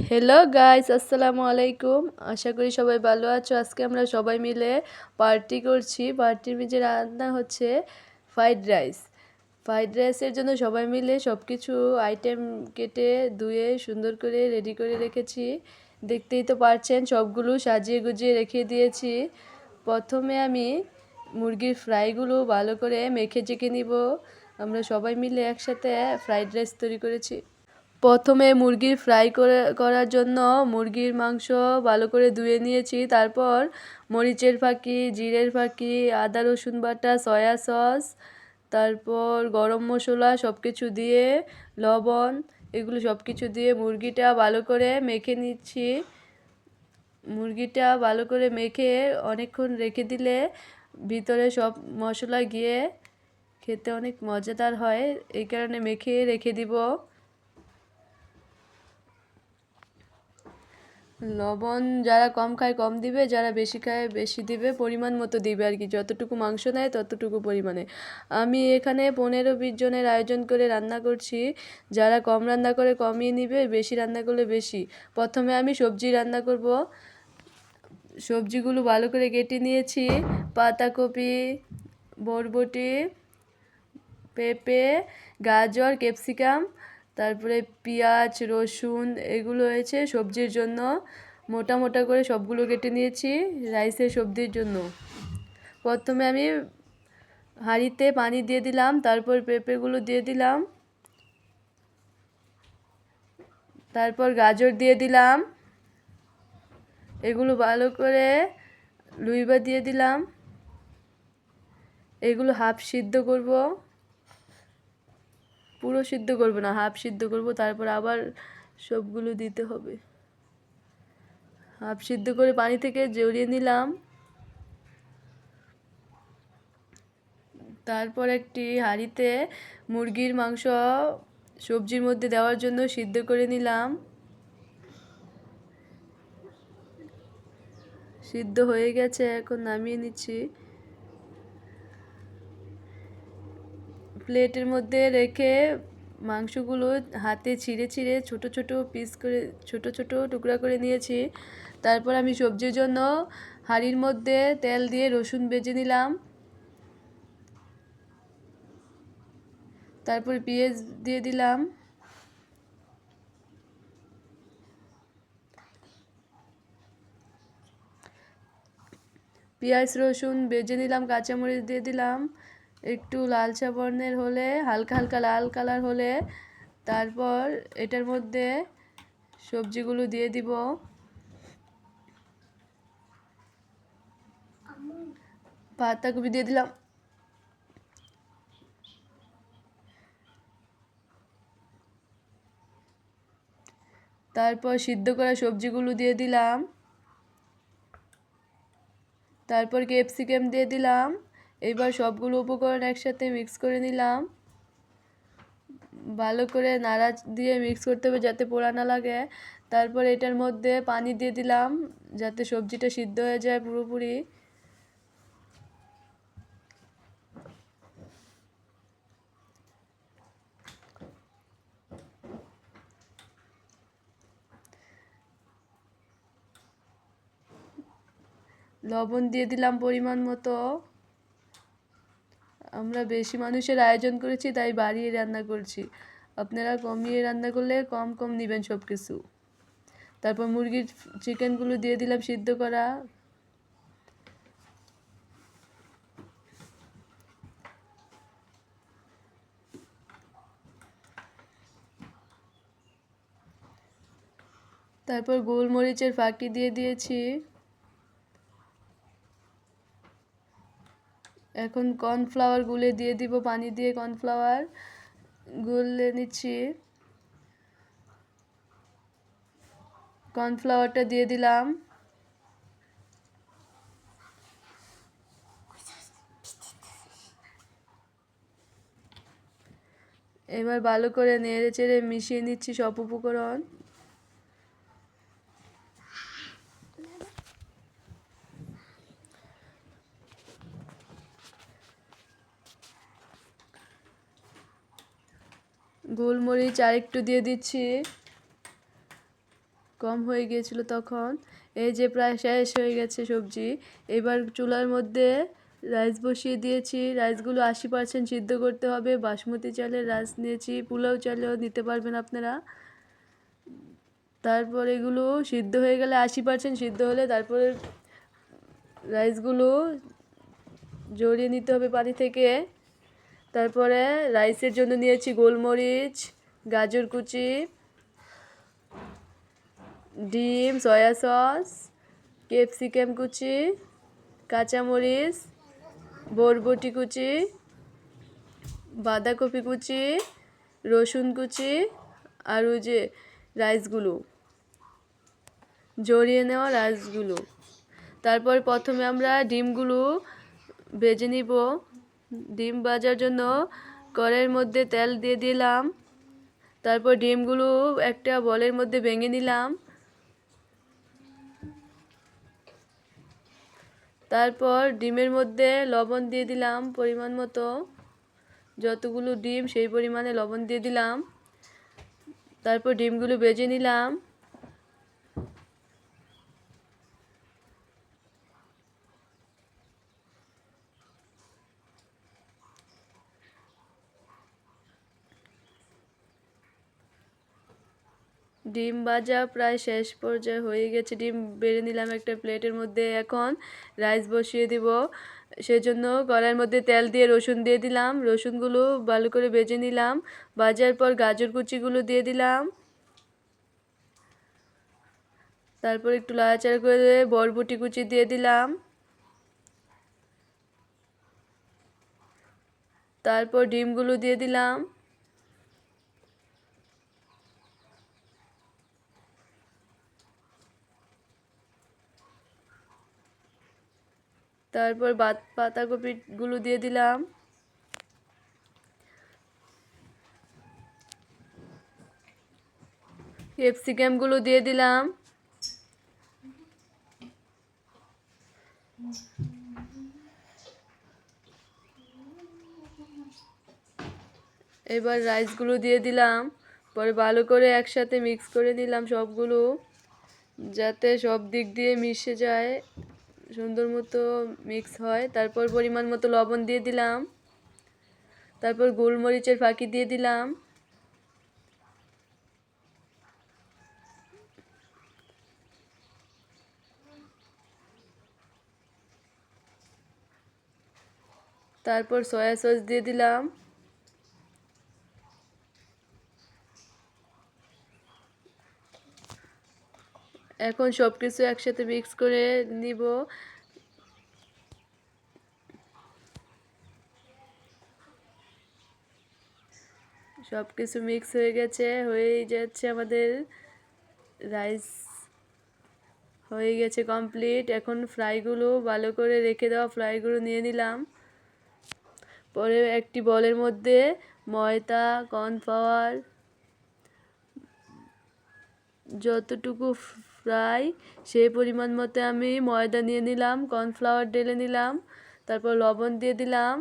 Hello guys, আসসালামু আলাইকুম। আশা করি সবাই ভালো আছো। আজকে আমরা সবাই মিলে পার্টি করছি। পার্টির যে রান্না হচ্ছে ফ্রাইড রাইস। ফ্রাইড রাইসের জন্য সবাই মিলে সব কিছু আইটেম কেটে ধুয়ে সুন্দর করে রেডি করে রেখেছি। দেখতেই তো পারছেন, সবগুলো সাজিয়ে গুজিয়ে রেখে দিয়েছি। প্রথমে আমি মুরগির ফ্রাইগুলো ভালো করে মেখে চেখে নিব। আমরা সবাই মিলে একসাথে ফ্রাইড রাইস তৈরি করেছি। প্রথমে মুরগির ফ্রাই করার জন্য মুরগির মাংস ভালো করে ধুয়ে নিয়েছি। তারপর মরিচের ফাঁকি, জিরের ফাঁকি, আদা রসুন বাটা, সয়া সস, তারপর গরম মশলা সব কিছু দিয়ে, লবণ, এগুলো সব কিছু দিয়ে মুরগিটা ভালো করে মেখে নিচ্ছি। মুরগিটা ভালো করে মেখে অনেকক্ষণ রেখে দিলে ভিতরে সব মশলা গিয়ে খেতে অনেক মজাদার হয়। এই কারণে মেখে রেখে দিব। লবণ যারা কম খায় কম দিবে, যারা বেশি খায় বেশি দিবে, পরিমাণ মতো দিবে আর কি। যতটুকু মাংস নেয় ততটুকু পরিমাণে। আমি এখানে 15-20 জনের আয়োজন করে রান্না করছি। যারা কম রান্না করে কমিয়ে নিবে, বেশি রান্না করলে বেশি। প্রথমে আমি সবজি রান্না করব। সবজিগুলো ভালো করে কেটে নিয়েছি। পাতাকপি, বরবটি, পেঁপে, গাজর, ক্যাপসিকাম, তারপরে পেঁয়াজ, রসুন, এগুলো হয়েছে সবজির জন্য। মোটা মোটা করে সবগুলো কেটে নিয়েছি রাইসের সবজির জন্য। প্রথমে আমি হাঁড়িতে পানি দিয়ে দিলাম, তারপর পেঁপেগুলো দিয়ে দিলাম, তারপর গাজর দিয়ে দিলাম, এগুলো ভালো করে লুইবা দিয়ে দিলাম। এগুলো হাফ সিদ্ধ করব, পুরো সিদ্ধ করব না, হাফ সিদ্ধ করব। তারপর আবার সবগুলো দিতে হবে। হাফ সিদ্ধ করে পানি থেকে ঝরিয়ে নিলাম। তারপর একটি হাঁড়িতে মুরগির মাংস সবজির মধ্যে দেওয়ার জন্য সিদ্ধ করে নিলাম। সিদ্ধ হয়ে গেছে, এখন নামিয়ে নিচ্ছি। প্লেটের মধ্যে রেখে মাংসগুলো হাতে ছিঁড়ে ছিঁড়ে ছোট ছোট পিস করে, ছোট ছোট টুকরা করে নিয়েছি। তারপর আমি সবজির জন্য হাঁড়ির মধ্যে তেল দিয়ে রসুন ভেজে নিলাম। তারপর পেঁয়াজ দিয়ে দিলাম। পেঁয়াজ রসুন ভেজে নিলাম, কাঁচামরিচ দিয়ে দিলাম। একটু লালচা বর্ণের হলে, হালকা হালকা লাল কালার হলে, তারপর এটার মধ্যে সবজিগুলো দিয়ে দিব। পাতাকপি দিয়ে দিলাম। তারপর সিদ্ধ করা সবজিগুলো দিয়ে দিলাম। তারপর ক্যাপসিকাম দিয়ে দিলাম। এবার সবগুলো উপকরণ একসাথে মিক্স করে নিলাম। ভালো করে নাড়া দিয়ে মিক্স করতে হবে যাতে পোড়া না লাগে। তারপর এটার মধ্যে পানি দিয়ে দিলাম যাতে সবজিটা সিদ্ধ হয়ে যায় পুরোপুরি। লবণ দিয়ে দিলাম পরিমাণ মতো। আমরা বেশি মানুষের আয়োজন করেছি তাই বাড়িয়ে রান্না করছি। আপনারা কমিয়ে রান্না করলে কম কম নেবেন সব কিছু। তারপর মুরগির চিকেনগুলো দিয়ে দিলাম সিদ্ধ করা। তারপর গোলমরিচের ফাঁকি দিয়ে দিয়েছি। এখন কর্নফ্লাওয়ার গুলে দিয়ে দিব, পানি দিয়ে কর্নফ্লাওয়ার গুলে নিচ্ছি। কর্নফ্লাওয়ারটা দিয়ে দিলাম। এবার ভালো করে নেড়ে চেড়ে মিশিয়ে নিচ্ছি সব উপকরণ। গোলমরিচ আরেকটু দিয়ে দিচ্ছি। কম হয়ে গিয়েছিল তখন। এই যে প্রায় শেষ হয়ে গেছে সবজি। এবার চুলার মধ্যে রাইস বসিয়ে দিয়েছি। রাইসগুলো 80% সিদ্ধ করতে হবে। বাসমতি চালের রাইস নিয়েছি, পোলাও চালেও নিতে পারবেন আপনারা। তারপর এগুলো সিদ্ধ হয়ে গেলে 80% সিদ্ধ হলে তারপরে রাইসগুলো ঝরিয়ে নিতে হবে পানি থেকে। তারপরে রাইসের জন্য নিয়েছি গোলমরিচ, গাজর কুচি, ডিম, সয়া সস, ক্যাপসিকাম কুচি, কাঁচামরিচ, বরবটি কুচি, বাঁধাকপি কুচি, রসুন কুচি, আর ওই যে রাইসগুলো জড়িয়ে নেওয়া রাইসগুলো। তারপর প্রথমে আমরা ডিমগুলো ভেজে নিব। ডিম ভাজার জন্য কড়াইয়ের মধ্যে তেল দিয়ে দিলাম। তারপর ডিমগুলো একটা বলের মধ্যে ভেঙে নিলাম। তারপর ডিমের মধ্যে লবণ দিয়ে দিলাম পরিমাণ মতো। যতগুলো ডিম সেই পরিমাণে লবণ দিয়ে দিলাম। তারপর ডিমগুলো ভেজে নিলাম। ডিম ভাজা প্রায় শেষ পর্যায়ে হয়ে গেছে। ডিম বেড়ে নিলাম একটা প্লেটের মধ্যে। এখন রাইস বসিয়ে দিব। সেজন্য কড়াইয়ের মধ্যে তেল দিয়ে রসুন দিয়ে দিলাম। রসুনগুলো ভালো করে ভেজে নিলাম। ভাজার পর গাজর কুচিগুলো দিয়ে দিলাম। তারপর একটু নাড়াচাড়া করে বরবটি কুচি দিয়ে দিলাম। তারপর ডিমগুলো দিয়ে দিলাম। তারপর পাতাকপিগুলো দিয়ে দিলাম। ক্যাপসিকামগুলো দিয়ে দিলাম। এবার রাইসগুলো দিয়ে দিলাম। পরে ভালো করে একসাথে মিক্স করে নিলাম সবগুলো, যাতে সব দিক দিয়ে মিশে যায়, সুন্দর মতো মিক্স হয়। তারপর পরিমাণ মতো লবণ দিয়ে দিলাম। তারপর গোলমরিচের ফাঁকি দিয়ে দিলাম। তারপর সয়া সস দিয়ে দিলাম। এখন সব কিছু একসাথে মিক্স করে নিব। সব কিছু মিক্স হয়ে গেছে, হয়ে যাচ্ছে আমাদের রাইস হয়ে গেছে কমপ্লিট। এখন ফ্রাইগুলো ভালো করে রেখে দেওয়া ফ্রাইগুলো নিয়ে নিলাম। পরে একটি বলের মধ্যে ময়দা, কর্নফ্লাওয়ার, যতটুকু ফ্রাই সেই পরিমাণ মতো আমি ময়দা নিয়ে নিলাম, কর্নফ্লাওয়ার ঢেলে নিলাম। তারপর লবণ দিয়ে দিলাম,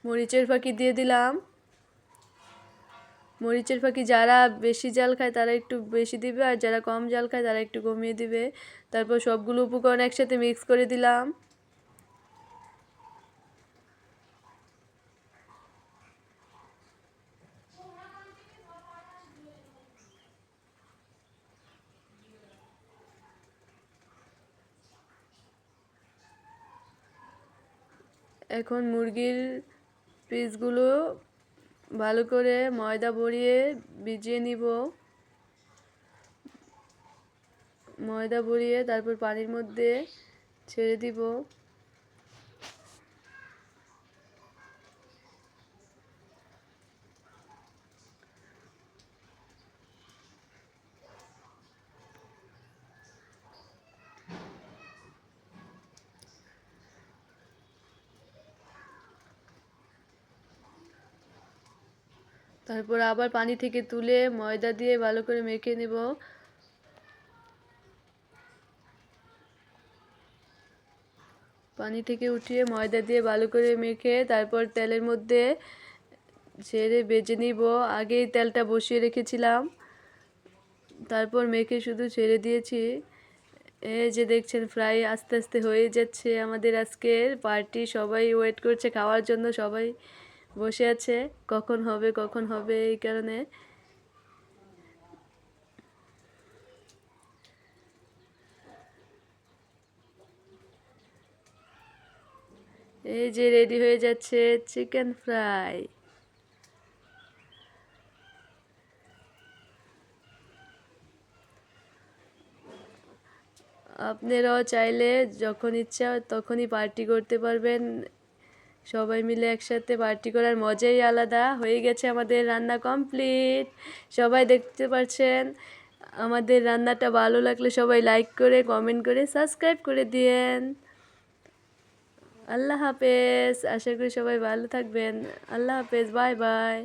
মরিচের ফাঁকি দিয়ে দিলাম। মরিচের ফাঁকি যারা বেশি ঝাল খায় তারা একটু বেশি দিবে, আর যারা কম ঝাল খায় তারা একটু কমিয়ে দিবে। তারপর সবগুলো উপকরণ একসাথে মিক্স করে দিলাম। এখন মুরগির পিসগুলো ভালো করে ময়দা ভরিয়ে ভিজিয়ে নিব। ময়দা ভরিয়ে তারপর পানির মধ্যে ছেড়ে দিব। তারপর আবার পানি থেকে তুলে ময়দা দিয়ে ভালো করে মেখে নেব। পানি থেকে উঠিয়ে ময়দা দিয়ে ভালো করে মেখে তারপর তেলের মধ্যে ছেড়ে ভেজে নিব। আগেই তেলটা বসিয়ে রেখেছিলাম। তারপর মেখে শুধু ছেড়ে দিয়েছি। এই যে দেখছেন ফ্রাই আস্তে আস্তে হয়ে যাচ্ছে। আমাদের আজকের পার্টি, সবাই ওয়েট করছে খাওয়ার জন্য, সবাই বসে আছে কখন হবে কখন হবে, এই কারণে। এই যে রেডি হয়ে যাচ্ছে চিকেন ফ্রাই। আপনারাও চাইলে যখন ইচ্ছা তখনই পার্টি করতে পারবেন। সবাই মিলে একসাথে পার্টি করার মজাই আলাদা। হয়ে গেছে আমাদের রান্না কমপ্লিট, সবাই দেখতে পাচ্ছেন। আমাদের রান্নাটা ভালো লাগলে সবাই লাইক করে, কমেন্ট করে, সাবস্ক্রাইব করে দিয়েন। আল্লাহ হাফেজ। আশা করি সবাই ভালো থাকবেন। আল্লাহ হাফেজ, বাই বাই।